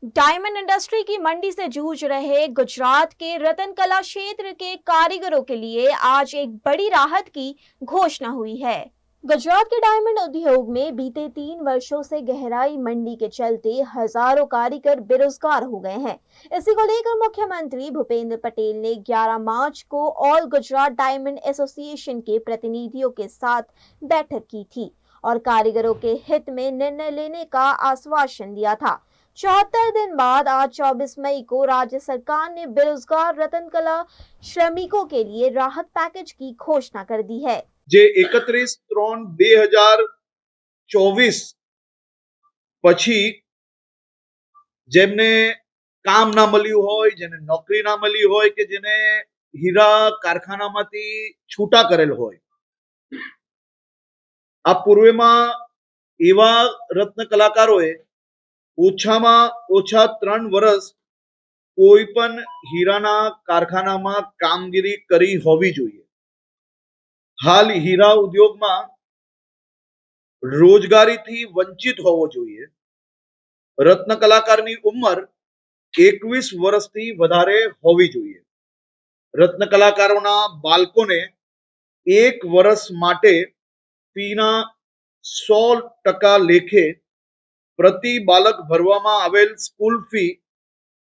Diamond industry की मंडी से जूझ रहे गुजरात के रतन कला क्षेत्र के कारीगरों के लिए आज एक बड़ी राहत की घोषणा हुई है। गुजरात के डायमंड उद्योग में बीते 3 वर्षों से गहराई मंदी के चलते हजारों कारीगर बेरोजगार हो गए हैं। इसी को लेकर मुख्यमंत्री भूपेंद्र पटेल ने 11 मार्च को ऑल गुजरात डायमंड एसोसिएशन के प्रतिनिधियों के साथ बैठक की थी और कारीगरों के हित में निर्णय लेने का आश्वासन दिया था। 74 दिन बाद आज 24 मई को राज्य सरकार ने बेरोजगार रतन कला श्रमिकों के लिए राहत पैकेज की घोषणा कर दी है। જે 31/3/2024 પછી જેમને કામ ના મળ્યું હોય, જેને નોકરી ના મળી હોય કે જેને હીરા કારખાનામાંથી છૂટા કરેલ હોય, આ પૂર્વેમાં એવા રત્ન કલાકારોએ ઓછામાં ઓછા 3 વર્ષ કોઈ પણ હીરાના કારખાનામાં કામગીરી કરી હોવી જોઈએ। હાલ હીરા ઉદ્યોગમાં રોજગારીથી વંચિત હોવો જોઈએ। રત્ન કલાકારની ઉંમર 21 વર્ષથી વધારે હોવી જોઈએ। રત્ન કલાકારોના બાળકોને 1 વર્ષ માટે ફીના 100% લેખે પ્રતિ બાળક ભરવામાં આવેલ સ્કૂલ ફી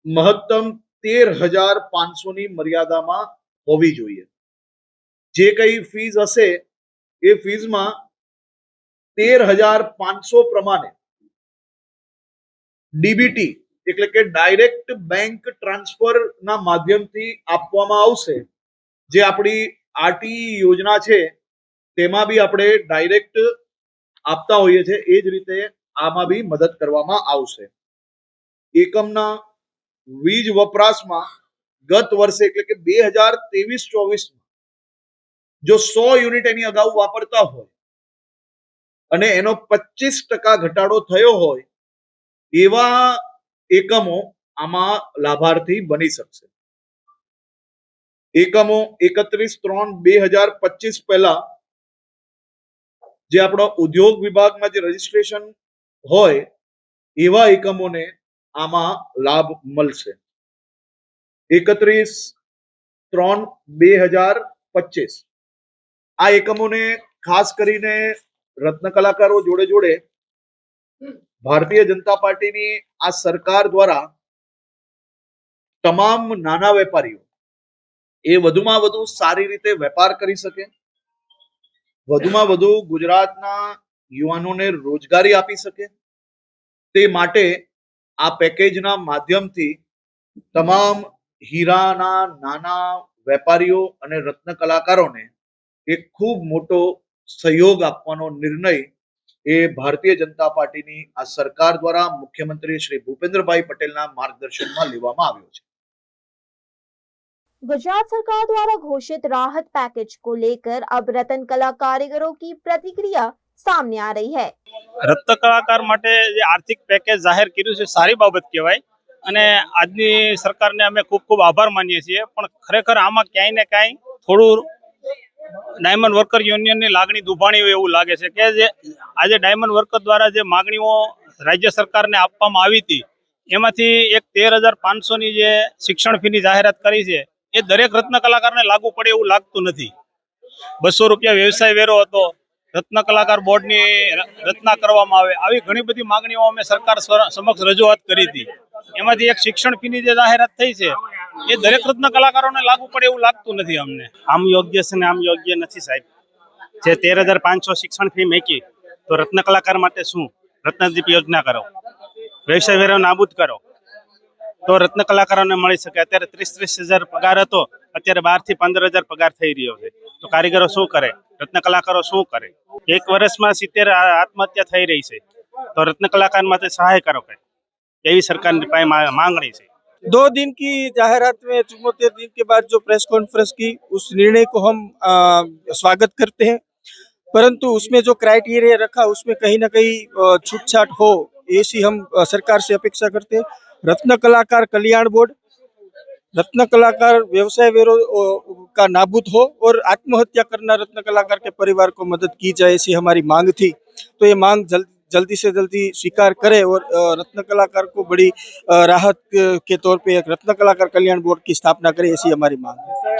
મહત્તમ 13,500 ની મર્યાદામાં હોવી જોઈએ। જે કઈ ફીસ હશે એ ફીસમાં 13,500 પ્રમાણે ડીબીટી એટલે કે ડાયરેક્ટ બેંક ટ્રાન્સફર ના માધ્યમથી આપવામાં આવશે। જે આપણી આરટી યોજના છે તેમાં બી આપણે ડાયરેક્ટ આપતા હોઈએ છે, એ જ રીતે આમાં બી મદદ કરવામાં આવશે। એકમના વીજ વપરાશમાં ગત વર્ષે એટલે કે 2023-24 જો 100 યુનિટ એની અગાઉ વાપરતા હોય અને એનો 25% ઘટાડો થયો હોય એવા એકમો આમાં લાભાર્થી બની શકશે। એકમો 31/3/2025 પહેલા જે આપણો ઉદ્યોગ વિભાગમાં જે રજીસ્ટ્રેશન હોય એવા એકમોને આમાં લાભ મળશે। 31/3/2025 આ એકમોને ખાસ કરીને રત્ન કલાકારો જોડે જોડે ભારતીય જનતા પાર્ટીની આ સરકાર દ્વારા તમામ નાના વેપારીઓ એ વધુમાં વધુ સારી રીતે વેપાર કરી શકે, વધુમાં વધુ ગુજરાતના યુવાનોને રોજગારી આપી શકે, તે માટે આ પેકેજના માધ્યમથી તમામ હીરાના નાના વેપારીઓ અને રત્ન કલાકારોને એક ખૂબ મોટો સહયોગ આપવાનો નિર્ણય એ ભારતીય જનતા પાર્ટીની આ સરકાર દ્વારા મુખ્યમંત્રી શ્રી ભૂપેન્દ્રભાઈ પટેલના માર્ગદર્શનમાં લેવામાં આવ્યો છે। गुजरात सरकार द्वारा घोषित राहत पैकेज को लेकर अब रतन कला कारीगरों की प्रतिक्रिया सामने आ रही है। રત્ન કલાકાર માટે જે આર્થિક પેકેજ જાહેર કર્યું છે સારી બાબત કહેવાય અને આજની સરકારને અમે ખૂબ ખૂબ આભાર માનીએ છીએ। પણ ખરેખર આમાં ક્યાંય ને ક્યાંય થોડું ડાયમંડ વર્કર યુનિયનની લાગણી દુભાણી હોય એવું લાગે છે કે જે આજે ડાયમંડ વર્કર દ્વારા જે માગણીઓ રાજ્ય સરકારને આપવામાં આવી હતી એમાંથી એક 13,500 ની જે શિક્ષણ ફીની જાહેરાત કરી છે એ દરેક રત્ન કલાકારને લાગુ પડે એવું લાગતું નથી। 200 રૂપિયા વ્યવસાય વેરો હતો, રત્ન કલાકાર બોર્ડની રચના કરવામાં આવે, આવી ઘણી બધી માગણીઓ અમે સરકાર સમક્ષ રજૂઆત કરી હતી। એમાંથી એક શિક્ષણ ફીની જે જાહેરાત થઈ છે એ દરેક રત્ન કલાકારોને લાગુ પડે એવું લાગતું નથી અમને। આમ યોગ્ય છે ને આમ યોગ્ય નથી સાહેબ। જે 13,500 શિક્ષણ ફી મૂકી તો રત્ન કલાકાર માટે શું? રત્નદીપ યોજના કરો, વ્યવસાય વેરો નાબૂદ કરો તો રત્ન કલાકારોને મળી શકે। અત્યારે 30,000 પગાર હતો, અત્યારે 12 થી 15,000 પગાર થઈ રહ્યો છે, તો કારીગરો શું કરે? રત્ન કલાકારો શું કરે? એક વર્ષમાં 70 આત્મહત્યા થઈ રહી છે, તો રત્ન કલાકાર માટે સહાય કરો કઈ, એવી સરકારની પાસે માંગણી છે। 2 दिन की जाहिरात में 74 दिन के बाद जो प्रेस कॉन्फ्रेंस की, उस निर्णय को हम स्वागत करते हैं, परंतु उसमें जो क्राइटेरिया रखा उसमें कहीं ना कहीं छूटछाट हो ऐसी हम सरकार से अपेक्षा करते हैं। रत्न कलाकार कल्याण बोर्ड, रत्न कलाकार व्यवसाय वेरो का नाबूद हो और आत्महत्या करना रत्न कलाकार के परिवार को मदद की जाए, ऐसी हमारी मांग थी। तो ये मांग जल्दी से जल्दी स्वीकार करे और रत्न कलाकार को बड़ी राहत के तौर पे एक रत्न कलाकार कल्याण बोर्ड की स्थापना करे, ऐसी हमारी मांग है।